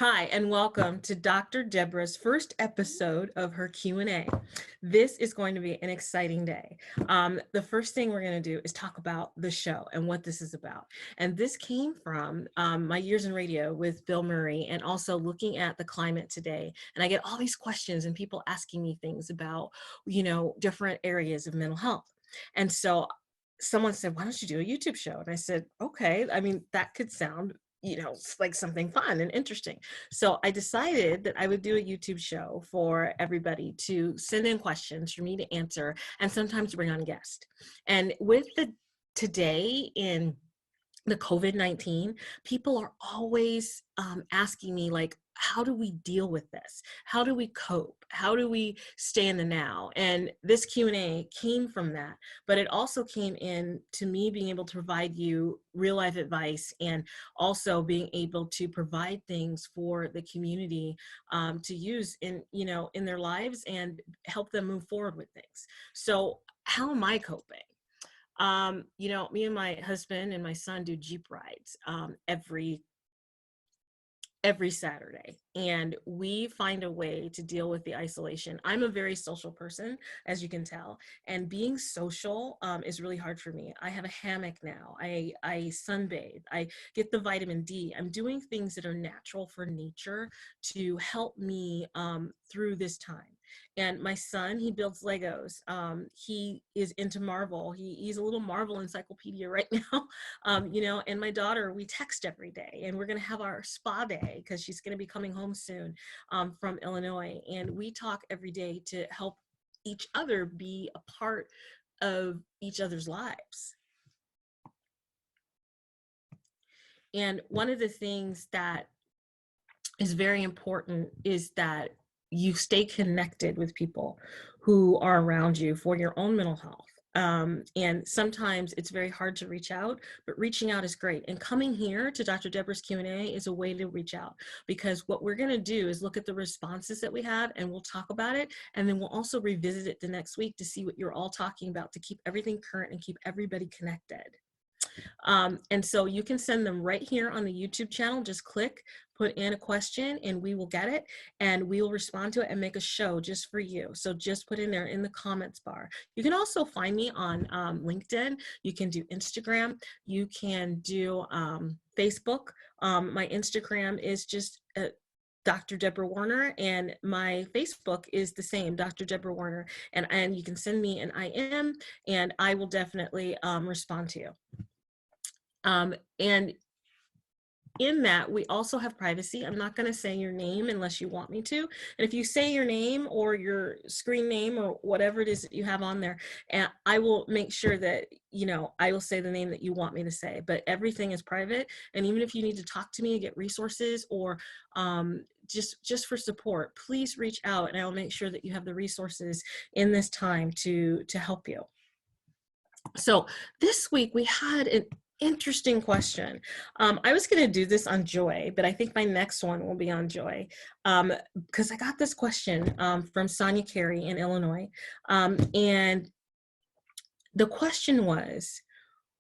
Hi, and welcome to Dr. Deborah's first episode of her Q&A. This is going to be an exciting day. The first thing we're going to do is talk about the show and what this is about. And this came from my years in radio with Bill Murray and also looking at the climate today. And I get all these questions and people asking me things about, different areas of mental health. And so someone said, why don't you do a YouTube show? And I said, okay, that could sound like something fun and interesting. So I decided that I would do a YouTube show for everybody to send in questions for me to answer and sometimes bring on guests. And with today in the COVID-19, people are always asking me, like, how do we deal with this? How do we cope? How do we stay in the now? And this Q&A came from that, but it also came in to me being able to provide you real life advice and also being able to provide things for the community to use in their lives and help them move forward with things. So how am I coping? Me and my husband and my son do Jeep rides every Saturday, and we find a way to deal with the isolation. I'm a very social person, as you can tell, and being social is really hard for me. I have a hammock now. I sunbathe. I get the vitamin D. I'm doing things that are natural for nature to help me through this time. And my son, he builds Legos. He is into Marvel. He's a little Marvel encyclopedia right now. And my daughter, we text every day, and we're going to have our spa day because she's going to be coming home soon from Illinois. And we talk every day to help each other be a part of each other's lives. And one of the things that is very important is that you stay connected with people who are around you for your own mental health. And sometimes it's very hard to reach out, but reaching out is great. And coming here to Dr. Deborah's Q&A is a way to reach out, because what we're going to do is look at the responses that we have and we'll talk about it. And then we'll also revisit it the next week to see what you're all talking about, to keep everything current and keep everybody connected. And so you can send them right here on the YouTube channel. Just click, put in a question, and we will get it, and we will respond to it and make a show just for you. So just put in there in the comments bar. You can also find me on LinkedIn. You can do Instagram. You can do Facebook. My Instagram is just Dr. Deborah Warner, and my Facebook is the same, Dr. Deborah Warner. And you can send me an IM, and I will definitely respond to you. And in that, we also have privacy. I'm not going to say your name unless you want me to. And if you say your name or your screen name or whatever it is that you have on there, and I will make sure that, I will say the name that you want me to say, but everything is private. And even if you need to talk to me and get resources or just for support, please reach out, and I will make sure that you have the resources in this time to help you. So this week we had an interesting question. I was going to do this on joy, but I think my next one will be on joy, because I got this question from Sonia Carey in Illinois. And the question was,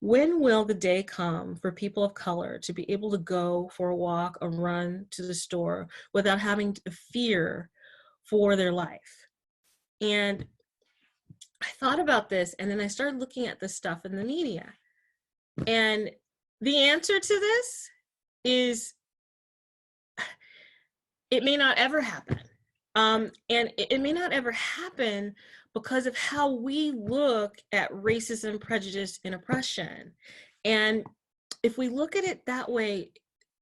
when will the day come for people of color to be able to go for a walk or run to the store without having to fear for their life? And I thought about this, and then I started looking at this stuff in the media. And the answer to this is, it may not ever happen. And it may not ever happen because of how we look at racism, prejudice, and oppression. And if we look at it that way,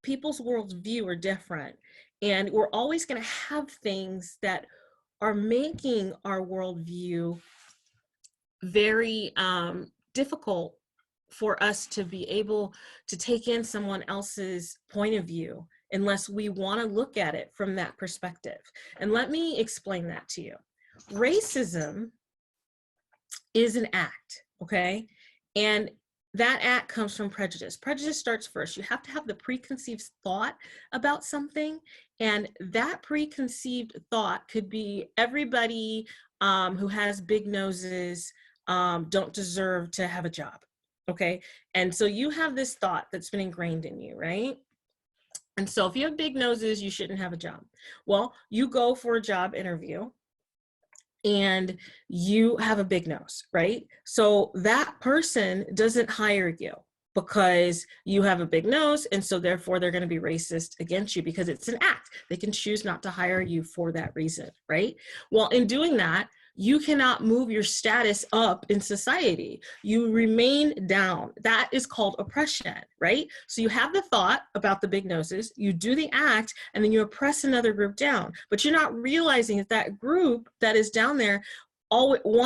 people's worldview are different. And we're always going to have things that are making our worldview very difficult for us to be able to take in someone else's point of view unless we want to look at it from that perspective. And let me explain that to you. Racism is an act, okay? And that act comes from prejudice. Prejudice starts first. You have to have the preconceived thought about something, and that preconceived thought could be everybody who has big noses don't deserve to have a job. Okay, and so you have this thought that's been ingrained in you, right? And so if you have big noses, you shouldn't have a job. Well, you go for a job interview and you have a big nose, right? So that person doesn't hire you because you have a big nose, and so therefore they're going to be racist against you because it's an act. They can choose not to hire you for that reason, right? Well, in doing that, you cannot move your status up in society. You remain down. That is called oppression, right? So you have the thought about the big noses, you do the act, and then you oppress another group down. But you're not realizing that that group that is down there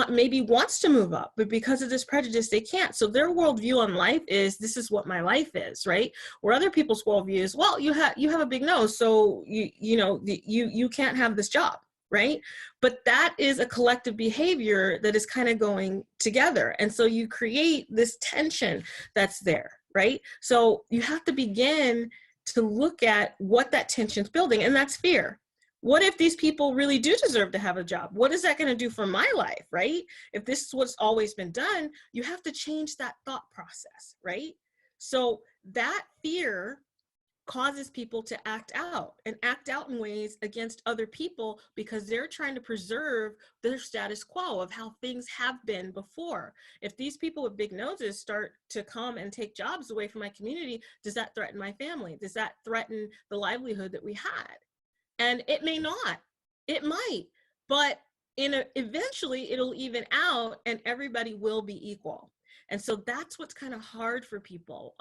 maybe wants to move up, but because of this prejudice, they can't. So their worldview on life is, this is what my life is, right? Where other people's worldview is, well, you have a big nose, so you can't have this job, right? But that is a collective behavior that is kind of going together. And so you create this tension that's there, right? So you have to begin to look at what that tension's building, and that's fear. What if these people really do deserve to have a job? What is that going to do for my life, right? If this is what's always been done, you have to change that thought process, right? So that fear causes people to act out in ways against other people because they're trying to preserve their status quo of how things have been before. If these people with big noses start to come and take jobs away from my community, does that threaten my family? Does that threaten the livelihood that we had? And it may not, it might, but eventually it'll even out and everybody will be equal. And so that's what's kind of hard for people.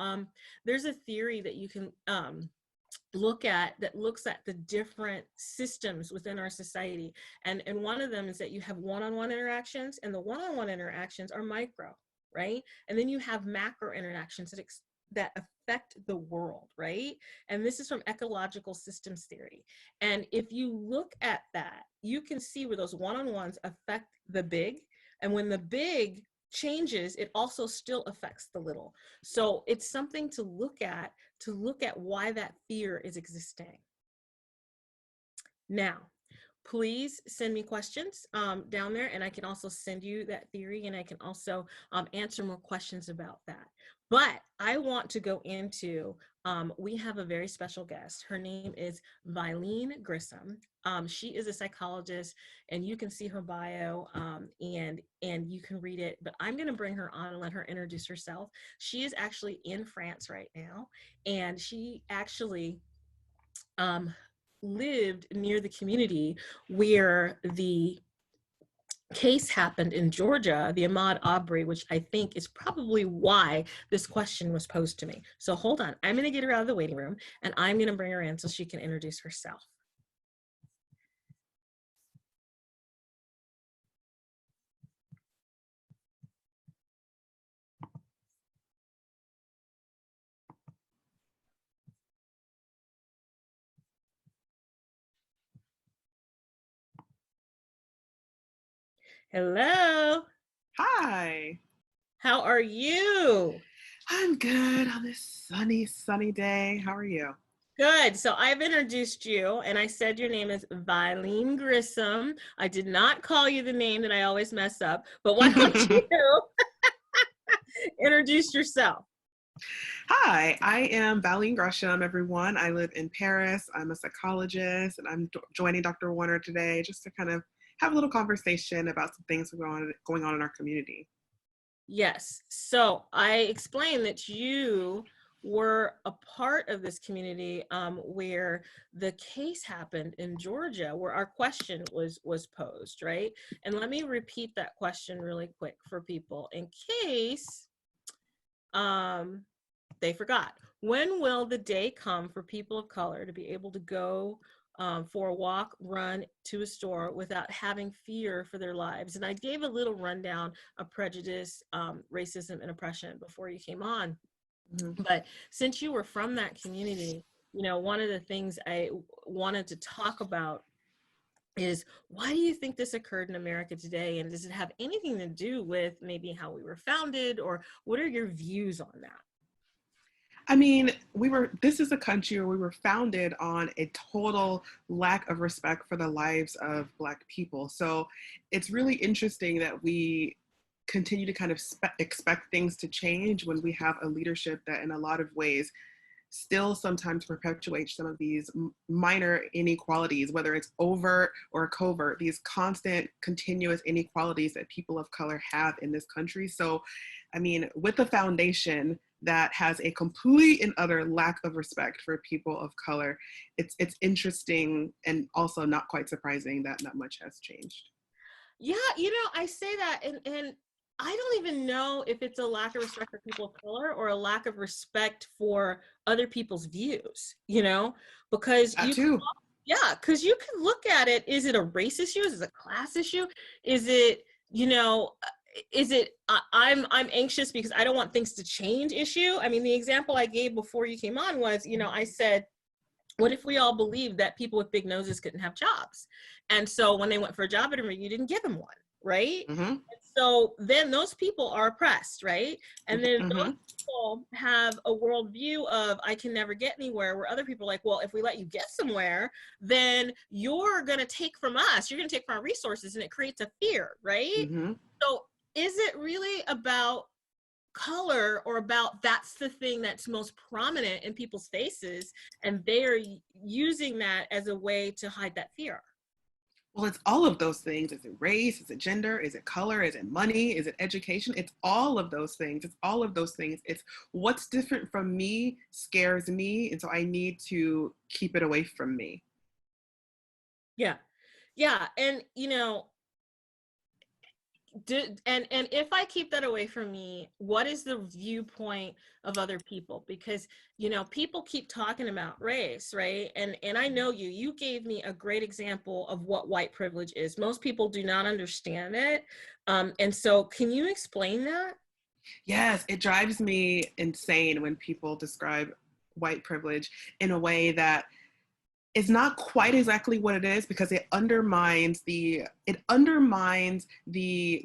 There's a theory that you can look at that looks at the different systems within our society. And one of them is that you have one-on-one interactions, and the one-on-one interactions are micro, right? And then you have macro interactions that affect the world, right? And this is from ecological systems theory. And if you look at that, you can see where those one-on-ones affect the big, and when the big changes, it also still affects the little. So it's something to look at why that fear is existing. Now, please send me questions down there, and I can also send you that theory, and I can also answer more questions about that. But I want to go into, we have a very special guest. Her name is Valene Gresham. She is a psychologist, and you can see her bio and you can read it, but I'm gonna bring her on and let her introduce herself. She is actually in France right now, and she actually lived near the community where the case happened in Georgia, the Ahmaud Arbury, which I think is probably why this question was posed to me. So hold on, I'm gonna get her out of the waiting room and I'm gonna bring her in so she can introduce herself. Hello. Hi. How are you? I'm good on this sunny day. How are you? Good. So I've introduced you, and I said your name is Valene Gresham. I did not call you the name that I always mess up, but why don't you introduce yourself? Hi, I am Valene Gresham, everyone. I live in Paris. I'm a psychologist, and I'm joining Dr. Warner today just to kind of have a little conversation about some things going on in our community. Yes. So I explained that you were a part of this community where the case happened in Georgia, where our question was posed, right? And let me repeat that question really quick for people in case they forgot. When will the day come for people of color to be able to go for a walk, run to a store without having fear for their lives? And I gave a little rundown of prejudice, racism, and oppression before you came on. Mm-hmm. But since you were from that community, you know, one of the things I wanted to talk about is, why do you think this occurred in America today? And does it have anything to do with maybe how we were founded, or what are your views on that? I mean, this is a country where we were founded on a total lack of respect for the lives of Black people. So it's really interesting that we continue to kind of expect things to change when we have a leadership that in a lot of ways still sometimes perpetuate some of these minor inequalities, whether it's overt or covert, these constant, continuous inequalities that people of color have in this country. So, I mean, with a foundation that has a complete and utter lack of respect for people of color, it's interesting and also not quite surprising that not much has changed. Yeah, I say that, and I don't even know if it's a lack of respect for people of color or a lack of respect for other people's views, because That too. because you can look at it. Is it a race issue? Is it a class issue? Is it, I'm anxious because I don't want things to change issue? I mean, the example I gave before you came on was, I said, what if we all believed that people with big noses couldn't have jobs? And so when they went for a job interview, you didn't give them one, right? Mm-hmm. So then those people are oppressed, right? And then Mm-hmm. those people have a worldview of, I can never get anywhere, where other people are like, well, if we let you get somewhere, then you're going to take from us, you're going to take from our resources, and it creates a fear, right? Mm-hmm. So is it really about color, or about that's the thing that's most prominent in people's faces, and they're using that as a way to hide that fear? Well, it's all of those things. Is it race? Is it gender? Is it color? Is it money? Is it education? It's all of those things. It's all of those things. It's what's different from me scares me, and so I need to keep it away from me. Yeah. And and if I keep that away from me, what is the viewpoint of other people? Because people keep talking about race, right? And I know you gave me a great example of what white privilege is. Most people do not understand it, and so can you explain that? Yes, it drives me insane when people describe white privilege in a way that is not quite exactly what it is, because it undermines the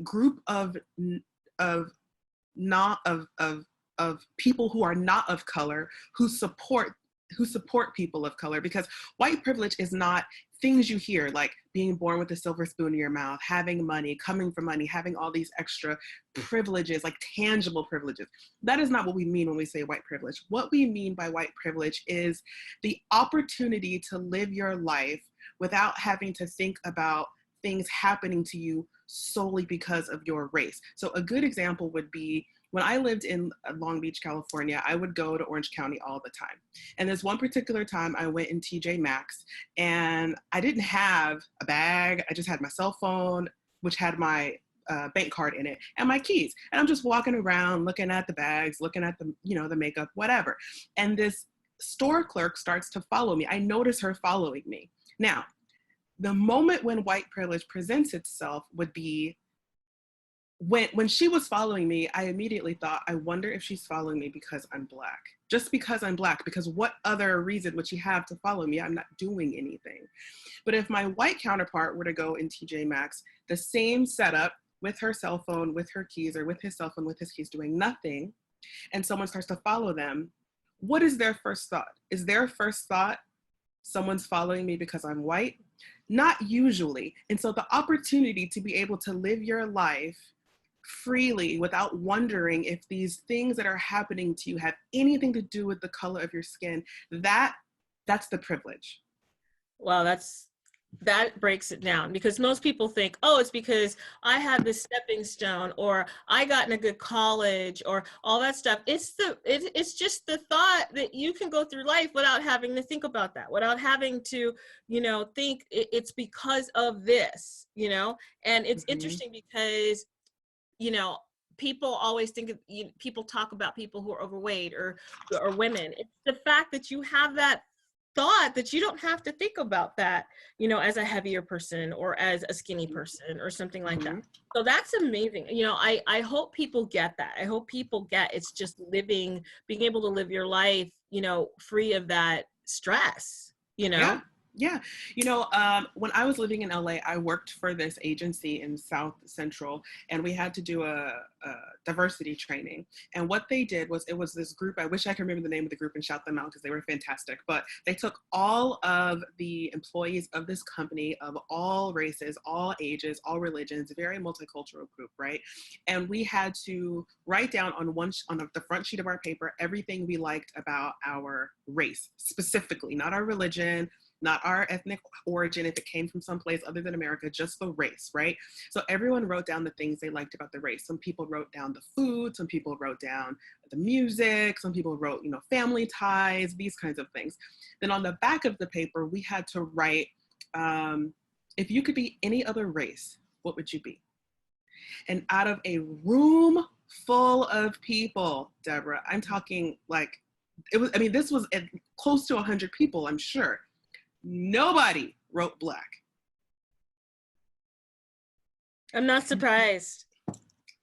group of not of people who are not of color, who support people of color. Because white privilege is not things you hear, like being born with a silver spoon in your mouth, having money, coming from money, having all these extra privileges, like tangible privileges. That is not what we mean when we say white privilege. What we mean by white privilege is the opportunity to live your life without having to think about things happening to you solely because of your race. So a good example would be, when I lived in Long Beach, California, I would go to Orange County all the time. And there's one particular time I went in TJ Maxx, and I didn't have a bag. I just had my cell phone, which had my bank card in it, and my keys. And I'm just walking around, looking at the bags, looking at the, the makeup, whatever. And this store clerk starts to follow me. I notice her following me. Now, the moment when white privilege presents itself would be, when she was following me, I immediately thought, I wonder if she's following me because I'm Black. Just because I'm Black, because what other reason would she have to follow me? I'm not doing anything. But if my white counterpart were to go in TJ Maxx, the same setup, with her cell phone, with her keys, or with his cell phone, with his keys, doing nothing, and someone starts to follow them, what is their first thought? Is their first thought, someone's following me because I'm white? Not usually. And so the opportunity to be able to live your life freely without wondering if these things that are happening to you have anything to do with the color of your skin, that's the privilege. Well, that breaks it down, because most people think, oh, it's because I had this stepping stone, or I got in a good college, or all that stuff. It's just the thought that you can go through life without having to think about that, without having to, think it's because of this, and it's interesting because, people always think of, people talk about people who are overweight or women. It's the fact that you have that thought that you don't have to think about that, as a heavier person or as a skinny person or something like that. So that's amazing. I hope people get that. I hope people get, it's just being able to live your life, free of that stress, Yeah. Yeah. When I was living in LA, I worked for this agency in South Central, and we had to do a diversity training. And what they did was, it was this group, I wish I could remember the name of the group and shout them out because they were fantastic, but they took all of the employees of this company of all races, all ages, all religions, a very multicultural group, right? And we had to write down on the front sheet of our paper everything we liked about our race, specifically, not our religion, not our ethnic origin, if it came from someplace other than America, just the race, right? So everyone wrote down the things they liked about the race. Some people wrote down the food, some people wrote down the music, some people wrote, family ties, these kinds of things. Then on the back of the paper, we had to write, if you could be any other race, what would you be? And out of a room full of people, Deborah, I'm talking like, this was close to 100 people, I'm sure. Nobody wrote Black. I'm not surprised.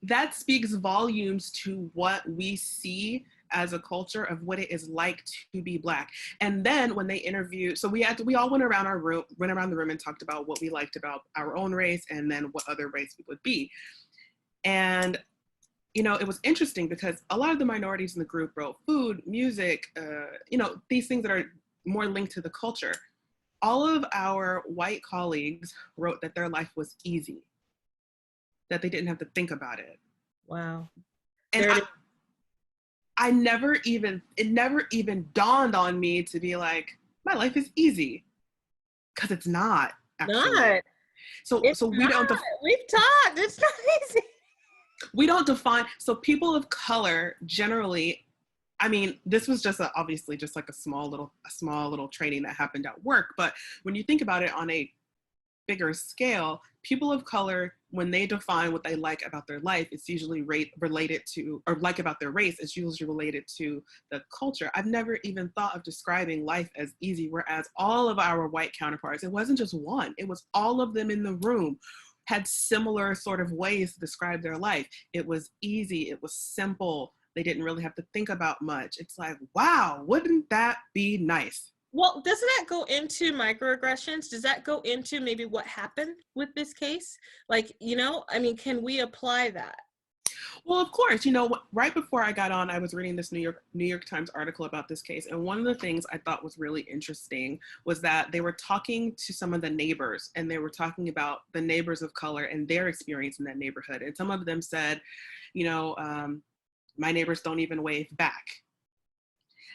That speaks volumes to what we see as a culture of what it is like to be Black. And then when they interviewed, so we all went around the room and talked about what we liked about our own race and then what other race we would be. And it was interesting because a lot of the minorities in the group wrote food, music, these things that are more linked to the culture. All of our white colleagues wrote that their life was easy, that they didn't have to think about it. Wow. And it never even dawned on me to be like, my life is easy, because it's not actually. Not. So we don't. We've talked. It's not easy. We don't define. So people of color generally. This was obviously just like a small little training that happened at work. But when you think about it on a bigger scale, people of color, when they define what they like about their life, it's usually related to, or like about their race, it's usually related to the culture. I've never even thought of describing life as easy, whereas all of our white counterparts, it wasn't just one, it was all of them in the room, had similar sort of ways to describe their life. It was easy, it was simple. They didn't really have to think about much. It's like, wow, wouldn't that be nice? Well, doesn't that go into microaggressions? Does that go into maybe what happened with this case? Can we apply that? Well, of course, right before I got on, I was reading this New York Times article about this case. And one of the things I thought was really interesting was that they were talking to some of the neighbors, and they were talking about the neighbors of color and their experience in that neighborhood. And some of them said, my neighbors don't even wave back.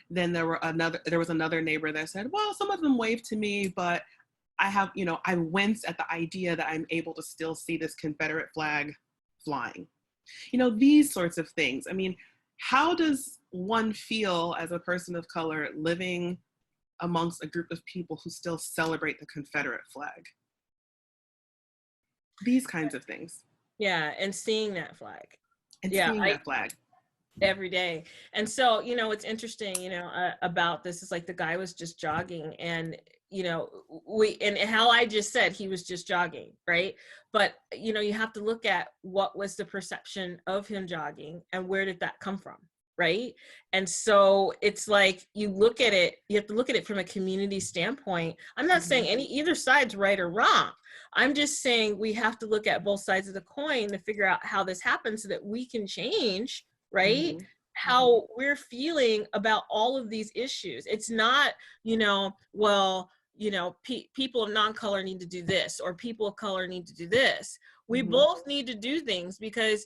Then there was another neighbor that said, well, some of them wave to me, but I wince at the idea that I'm able to still see this Confederate flag flying. These sorts of things. How does one feel as a person of color living amongst a group of people who still celebrate the Confederate flag? These kinds of things. Yeah, and seeing that flag. That flag. Every day. And so, what's interesting, about this is like the guy was just jogging, and, and how I just said he was just jogging, right? But, you have to look at what was the perception of him jogging and where did that come from, right? And so it's like, you have to look at it from a community standpoint. I'm not saying either side's right or wrong. I'm just saying we have to look at both sides of the coin to figure out how this happens so that we can change, right? Mm-hmm. How we're feeling about all of these issues. It's not, people of non-color need to do this, or people of color need to do this. We both need to do things because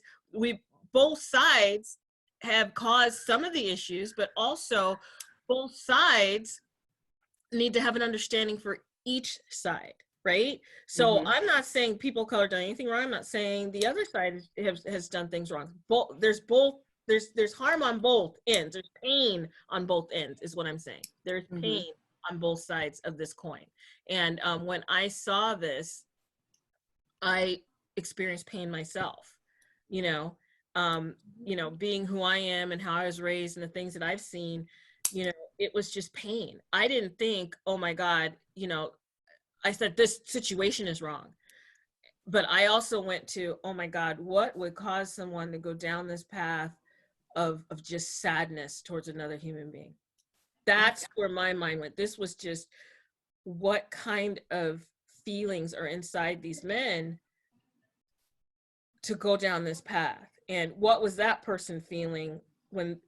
both sides have caused some of the issues, but also both sides need to have an understanding for each side, right? So I'm not saying people of color done anything wrong. I'm not saying the other side has done things wrong. There's harm on both ends. There's pain on both ends is what I'm saying. There's pain on both sides of this coin. And when I saw this, I experienced pain myself, being who I am and how I was raised and the things that I've seen, it was just pain. I didn't think, oh my God, I said this situation is wrong. But I also went to, oh my God, what would cause someone to go down this path of just sadness towards another human being? That's where my mind went. This was just what kind of feelings are inside these men to go down this path, and what was that person feeling when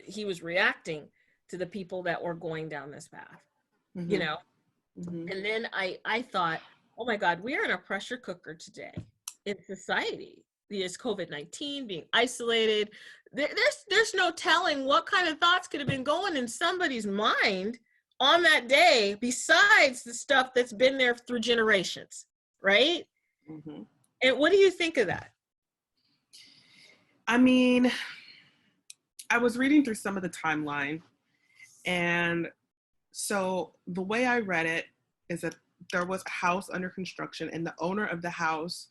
he was reacting to the people that were going down this path, you know? And then I thought, oh my God, we are in a pressure cooker today in society. There's COVID-19, being isolated. There's no telling what kind of thoughts could have been going in somebody's mind on that day, besides the stuff that's been there through generations, right? And what do you think of that? I mean, I was reading through some of the timeline, and so the way I read it is that there was a house under construction, and the owner of the house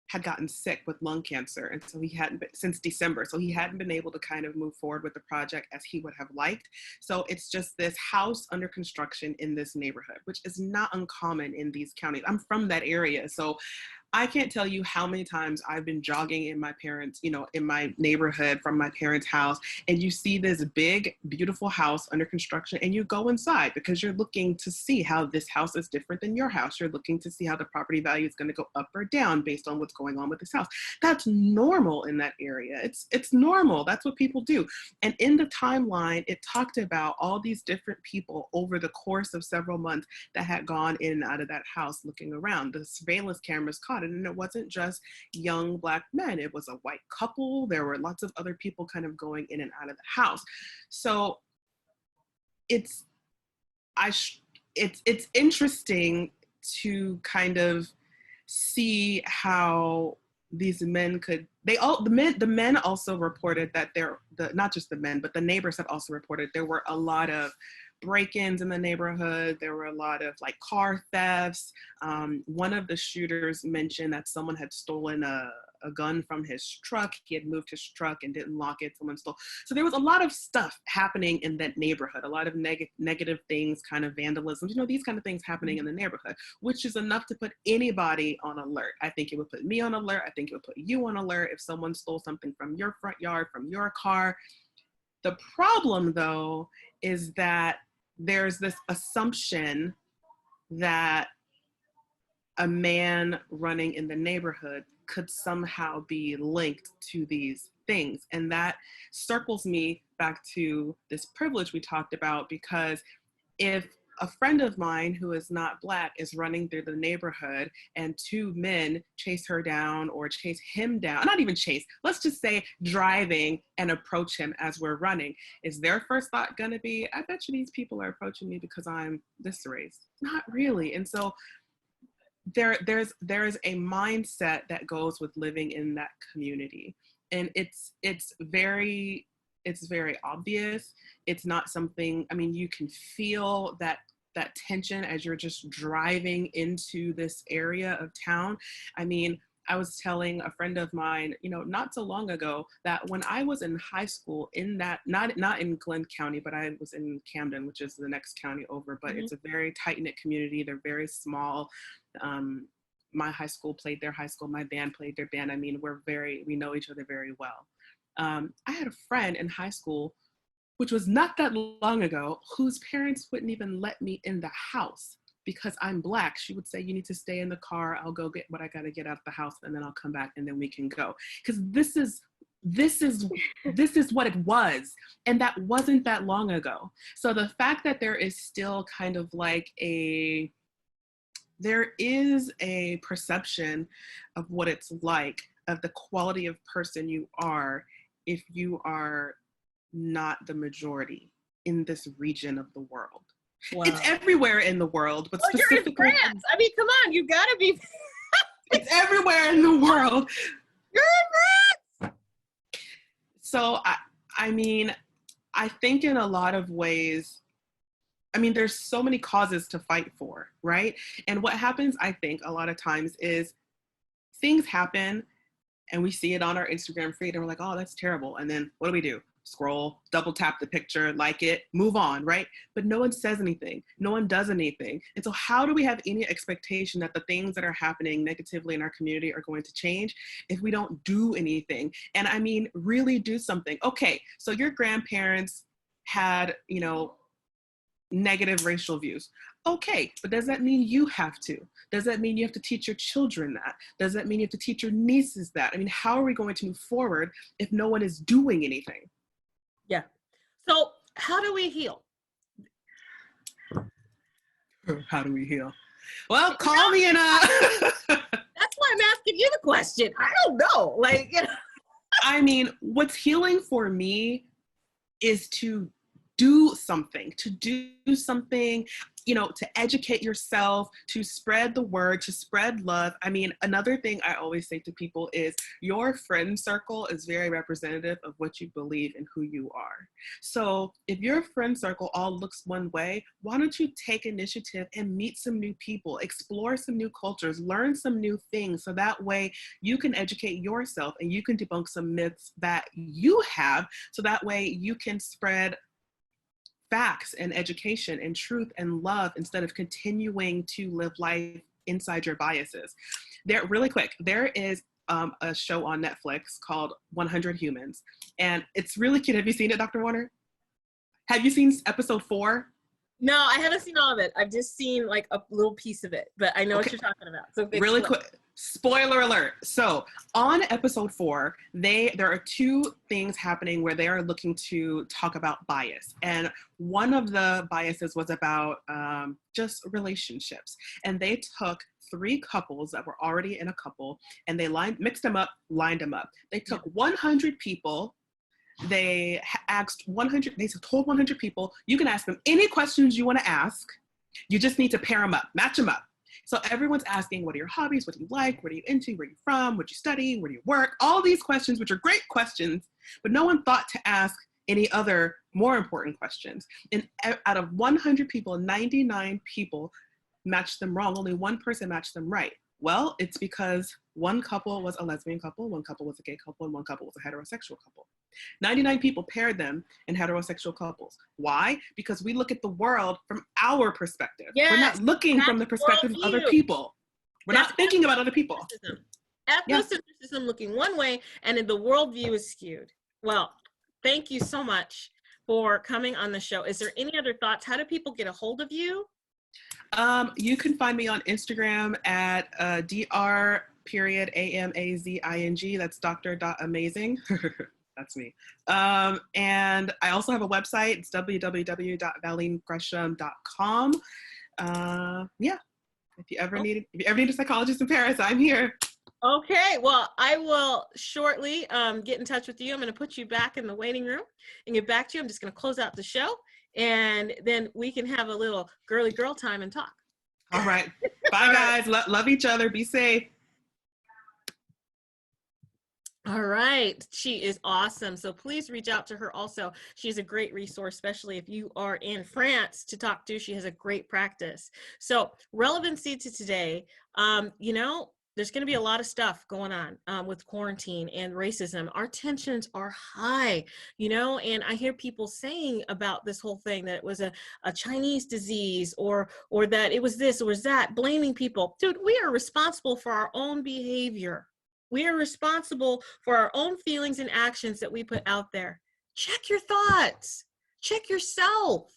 had gotten sick with lung cancer. And so he hadn't been, since December, so he hadn't been able to kind of move forward with the project as he would have liked. So it's just this house under construction in this neighborhood, which is not uncommon in these counties. I'm from that area, so I can't tell you how many times I've been jogging in my parents', you know, in my neighborhood from my parents' house, and you see this big, beautiful house under construction, and you go inside because you're looking to see how this house is different than your house. You're looking to see how the property value is going to go up or down based on what's going on with this house. That's normal in that area. It's normal. That's what people do. And in the timeline, it talked about all these different people over the course of several months that had gone in and out of that house looking around. The surveillance cameras caught it, and it wasn't just young Black men. It was a white couple. There were lots of other people kind of going in and out of the house. So it's interesting to kind of see how these men could, the men also reported that not just the men, but the neighbors had also reported there were a lot of break-ins in the neighborhood. There were a lot of like car thefts. One of the shooters mentioned that someone had stolen a gun from his truck. He had moved his truck and didn't lock it. Someone stole. So there was a lot of stuff happening in that neighborhood, a lot of negative things, kind of vandalism, you know, these kind of things happening in the neighborhood, which is enough to put anybody on alert. I think it would put me on alert. I think it would put you on alert if someone stole something from your front yard, from your car. The problem, though, is that there's this assumption that a man running in the neighborhood could somehow be linked to these things. And that circles me back to this privilege we talked about, because if a friend of mine who is not Black is running through the neighborhood and two men chase her down or chase him down, not even chase, let's just say driving and approach him as we're running, is their first thought gonna be, I bet you these people are approaching me because I'm this race? Not really. And so there's a mindset that goes with living in that community. And it's very obvious. It's not something, I mean, you can feel that tension as you're just driving into this area of town. I mean, I was telling a friend of mine, you know, not so long ago, that when I was in high school in that, not in Glenn County, but I was in Camden, which is the next county over, but it's a very tight-knit community. They're very small. My high school played their high school, my band played their band. I mean, we know each other very well. I had a friend in high school, which was not that long ago, whose parents wouldn't even let me in the house because I'm Black. She would say, you need to stay in the car. I'll go get what I got to get out of the house, and then I'll come back and then we can go. Because this is what it was. And that wasn't that long ago. So the fact that there is still kind of like there is a perception of what it's like, of the quality of person you are if you are not the majority in this region of the world. Wow. It's everywhere in the world, but specifically, you're in France. I mean, come on, you gotta be. It's everywhere in the world. You're in France. So I mean, I think in a lot of ways, I mean, there's so many causes to fight for, right? And what happens, I think, a lot of times is things happen and we see it on our Instagram feed and we're like, oh, that's terrible. And then what do? Scroll, double tap the picture, like it, move on, right? But no one says anything. No one does anything. And so how do we have any expectation that the things that are happening negatively in our community are going to change if we don't do anything? And I mean, really do something. Okay, so your grandparents had, you know, negative racial views. Okay, but does that mean you have to? Does that mean you have to teach your children that? Does that mean you have to teach your nieces that? I mean, how are we going to move forward if no one is doing anything? Yeah. So how do we heal? How do we heal? Well, call me in a... That's why I'm asking you the question. I don't know. Like, you know. I mean, what's healing for me is to do something, you know, to educate yourself, to spread the word, to spread love. I mean, another thing I always say to people is your friend circle is very representative of what you believe and who you are. So if your friend circle all looks one way, why don't you take initiative and meet some new people, explore some new cultures, learn some new things, so that way you can educate yourself and you can debunk some myths that you have, so that way you can spread facts and education and truth and love instead of continuing to live life inside your biases. Really quick, there is a show on Netflix called 100 Humans, and it's really cute. Have you seen it, Dr. Warner? Have you seen episode 4? No, I haven't seen all of it. I've just seen like a little piece of it, but I know what you're talking about. So really quick, spoiler alert. So on episode 4, there are 2 things happening where they are looking to talk about bias. And one of the biases was about just relationships. And they took 3 couples that were already in a couple, and they mixed them up, lined them up. They took 100 people. They told 100 people, you can ask them any questions you want to ask. You just need to pair them up, match them up. So everyone's asking, what are your hobbies? What do you like? What are you into? Where are you from? What do you study? Where do you work? All these questions, which are great questions, but no one thought to ask any other more important questions. And out of 100 people, 99 people matched them wrong. Only 1 person matched them right. Well, it's because 1 couple was a lesbian couple, 1 couple was a gay couple, and 1 couple was a heterosexual couple. 99 people paired them in heterosexual couples. Why? Because we look at the world from our perspective. Yes, we're not looking from the perspective of other people. We're not thinking about other people. Ethnocentrism looking one way, and the worldview is skewed. Well, thank you so much for coming on the show. Is there any other thoughts? How do people get a hold of you? You can find me on Instagram at dr.amazing. That's dr.amazing. That's me. And I also have a website. It's www.valenegresham.com. Yeah. If you ever need a psychologist in Paris, I'm here. Okay, well, I will shortly get in touch with you. I'm going to put you back in the waiting room and get back to you. I'm just going to close out the show, and then we can have a little girly girl time and talk. All right. Bye, guys. Love each other. Be safe. All right. She is awesome. So please reach out to her also. She's a great resource, especially if you are in France to talk to. She has a great practice. So relevancy to today, you know, there's going to be a lot of stuff going on with quarantine and racism. Our tensions are high, you know, and I hear people saying about this whole thing that it was a Chinese disease or that it was this or was that, blaming people. Dude, we are responsible for our own behavior. We are responsible for our own feelings and actions that we put out there. Check your thoughts. Check yourself.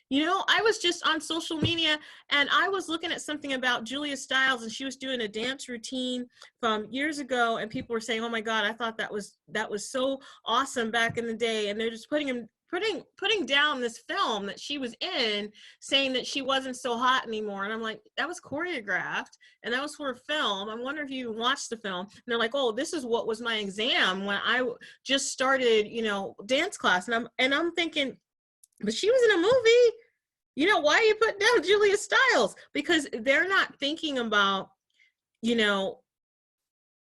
You know, I was just on social media and I was looking at something about Julia Stiles, and she was doing a dance routine from years ago, and people were saying, oh my God, I thought that was so awesome back in the day. And they're just putting down this film that she was in, saying that she wasn't so hot anymore. And I'm like, that was choreographed and that was for a film. I wonder if you watched the film. And they're like, oh, this is what was my exam when I just started, you know, dance class. And I'm thinking, but she was in a movie. You know, why are you putting down Julia Stiles? Because they're not thinking about, you know,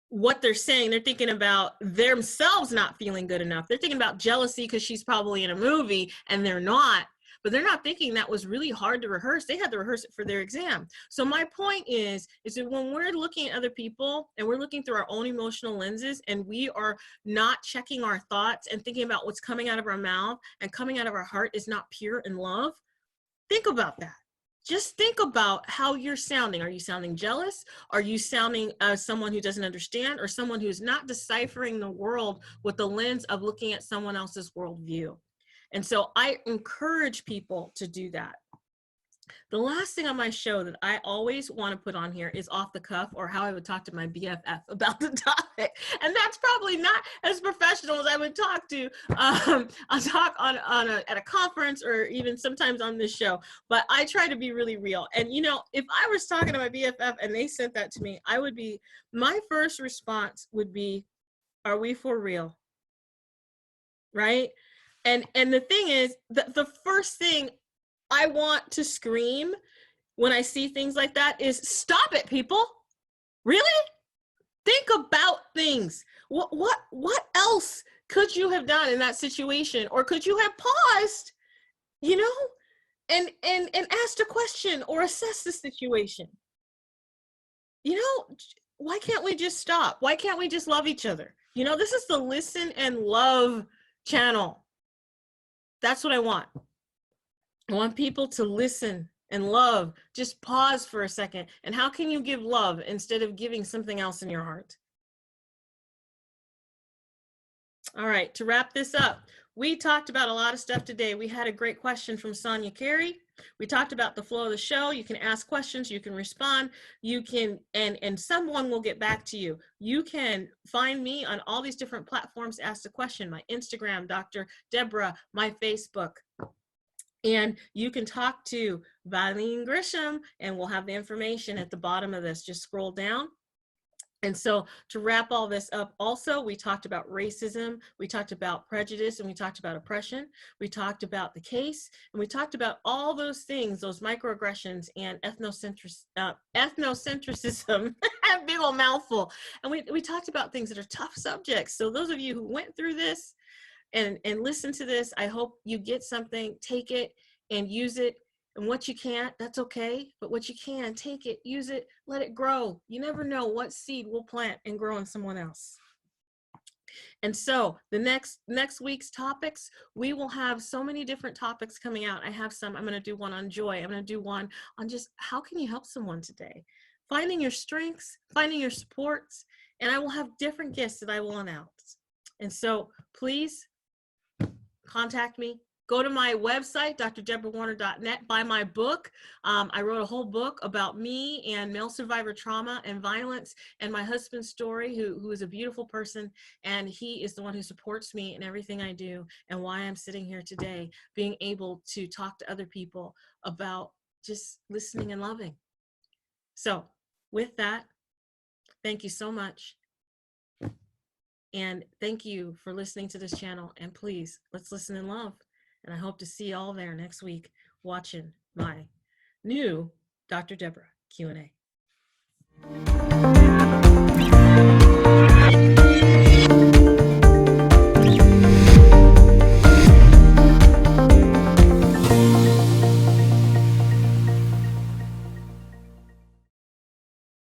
what they're saying. They're thinking about themselves not feeling good enough. They're thinking about jealousy because she's probably in a movie and they're not. But they're not thinking that was really hard to rehearse. They had to rehearse it for their exam. So my point is that when we're looking at other people and we're looking through our own emotional lenses and we are not checking our thoughts and thinking about what's coming out of our mouth and coming out of our heart is not pure in love, think about that. Just think about how you're sounding. Are you sounding jealous? Are you sounding as someone who doesn't understand, or someone who's not deciphering the world with the lens of looking at someone else's worldview? And so I encourage people to do that. The last thing on my show that I always want to put on here is off the cuff, or how I would talk to my BFF about the topic. And that's probably not as professional as I would talk to, I'll talk at a conference or even sometimes on this show, but I try to be really real. And you know, if I was talking to my BFF and they sent that to me, my first response would be, are we for real? Right? And the thing is, the first thing I want to scream when I see things like that is, stop it, people. Really? Think about things. What else could you have done in that situation? Or could you have paused, you know, and asked a question or assess the situation? You know, why can't we just stop? Why can't we just love each other? You know, this is the Listen and Love channel. That's what I want. I want people to listen and love. Just pause for a second. And how can you give love instead of giving something else in your heart? All right, to wrap this up, we talked about a lot of stuff today. We had a great question from Sonia Carey. We talked about the flow of the show. You can ask questions, you can respond, you can, and someone will get back to you. You can find me on all these different platforms, ask a question, my Instagram, Dr. Deborah, my Facebook. And you can talk to Valene Gresham, and we'll have the information at the bottom of this. Just scroll down. And so to wrap all this up, also, we talked about racism, we talked about prejudice, and we talked about oppression. We talked about the case, and we talked about all those things, those microaggressions and ethnocentrism, big old mouthful. And we talked about things that are tough subjects. So those of you who went through this and listen to this, I hope you get something, take it and use it. And what you can't, that's okay. But what you can, take it, use it, let it grow. You never know what seed will plant and grow in someone else. And so the next week's topics, we will have so many different topics coming out. I have some. I'm going to do one on joy. I'm going to do one on just how can you help someone today? Finding your strengths, finding your supports, and I will have different guests that I will announce. And so please contact me. Go to my website, drdeborahwarner.net, buy my book. I wrote a whole book about me and male survivor trauma and violence and my husband's story, who is a beautiful person. And he is the one who supports me in everything I do, and why I'm sitting here today, being able to talk to other people about just listening and loving. So with that, thank you so much. And thank you for listening to this channel. And please, let's listen and love. And I hope to see you all there next week watching my new Dr. Deborah Q&A.